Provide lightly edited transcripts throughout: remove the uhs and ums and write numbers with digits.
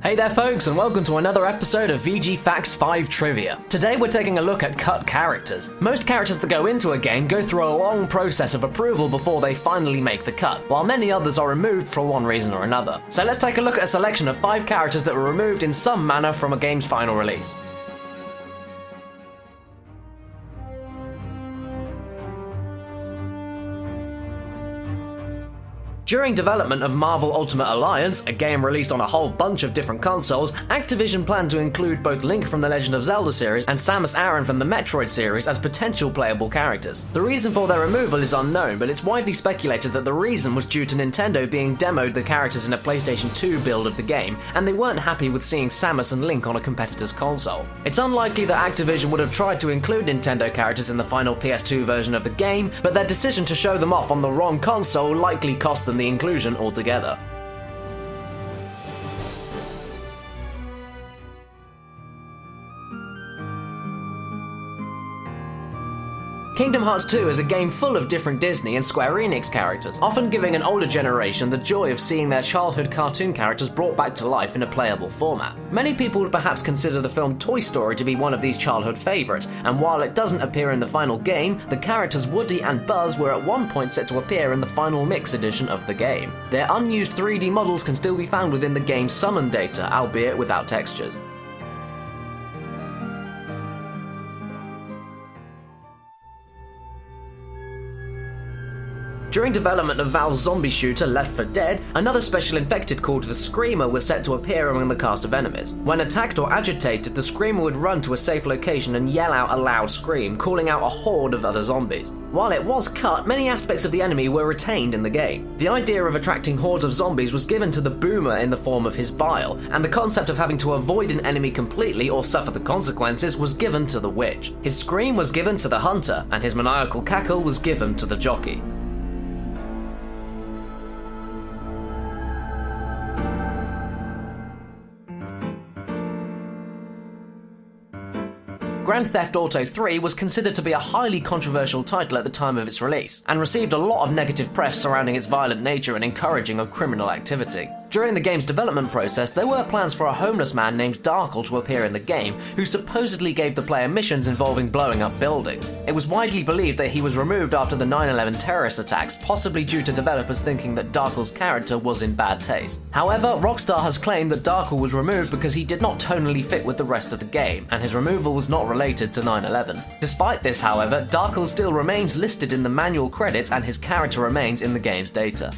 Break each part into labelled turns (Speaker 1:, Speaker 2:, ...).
Speaker 1: Hey there folks, and welcome to another episode of VG Facts 5 Trivia. Today we're taking a look at cut characters. Most characters that go into a game go through a long process of approval before they finally make the cut, while many others are removed for one reason or another. So let's take a look at a selection of 5 characters that were removed in some manner from a game's final release. During development of Marvel Ultimate Alliance, a game released on a whole bunch of different consoles, Activision planned to include both Link from the Legend of Zelda series and Samus Aran from the Metroid series as potential playable characters. The reason for their removal is unknown, but it's widely speculated that the reason was due to Nintendo being demoed the characters in a PlayStation 2 build of the game, and they weren't happy with seeing Samus and Link on a competitor's console. It's unlikely that Activision would have tried to include Nintendo characters in the final PS2 version of the game, but their decision to show them off on the wrong console likely cost them the inclusion altogether. Kingdom Hearts 2 is a game full of different Disney and Square Enix characters, often giving an older generation the joy of seeing their childhood cartoon characters brought back to life in a playable format. Many people would perhaps consider the film Toy Story to be one of these childhood favourites, and while it doesn't appear in the final game, the characters Woody and Buzz were at one point set to appear in the final mix edition of the game. Their unused 3D models can still be found within the game's summon data, albeit without textures. During development of Valve's zombie shooter Left 4 Dead, another special infected called the Screamer was set to appear among the cast of enemies. When attacked or agitated, the Screamer would run to a safe location and yell out a loud scream, calling out a horde of other zombies. While it was cut, many aspects of the enemy were retained in the game. The idea of attracting hordes of zombies was given to the Boomer in the form of his bile, and the concept of having to avoid an enemy completely or suffer the consequences was given to the Witch. His scream was given to the Hunter, and his maniacal cackle was given to the Jockey. Grand Theft Auto 3 was considered to be a highly controversial title at the time of its release, and received a lot of negative press surrounding its violent nature and encouraging of criminal activity. During the game's development process, there were plans for a homeless man named Darkle to appear in the game, who supposedly gave the player missions involving blowing up buildings. It was widely believed that he was removed after the 9/11 terrorist attacks, possibly due to developers thinking that Darkle's character was in bad taste. However, Rockstar has claimed that Darkle was removed because he did not tonally fit with the rest of the game, and his removal was not related to 9/11. Despite this, however, Darkle still remains listed in the manual credits and his character remains in the game's data.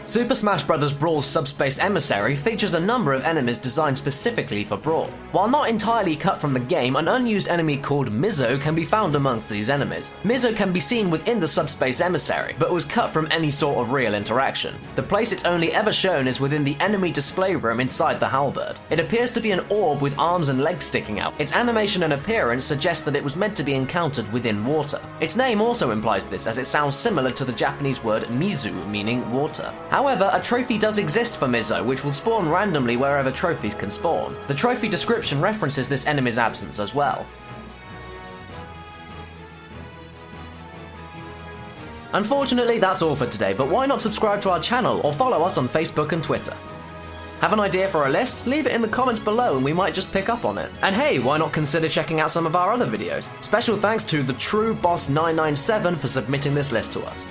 Speaker 1: Super Smash Bros. Brawl's Subspace Emissary features a number of enemies designed specifically for Brawl. While not entirely cut from the game, an unused enemy called Mizzo can be found amongst these enemies. Mizzo can be seen within the Subspace Emissary, but was cut from any sort of real interaction. The place it's only ever shown is within the enemy display room inside the Halberd. It appears to be an orb with arms and legs sticking out. Its animation and appearance suggests that it was meant to be encountered within water. Its name also implies this, as it sounds similar to the Japanese word mizu, meaning water. However, a trophy does exist for Mizzo, which will spawn randomly wherever trophies can spawn. The trophy description references this enemy's absence as well. Unfortunately, that's all for today, but why not subscribe to our channel or follow us on Facebook and Twitter? Have an idea for a list? Leave it in the comments below and we might just pick up on it. And hey, why not consider checking out some of our other videos? Special thanks to the True Boss 997 for submitting this list to us.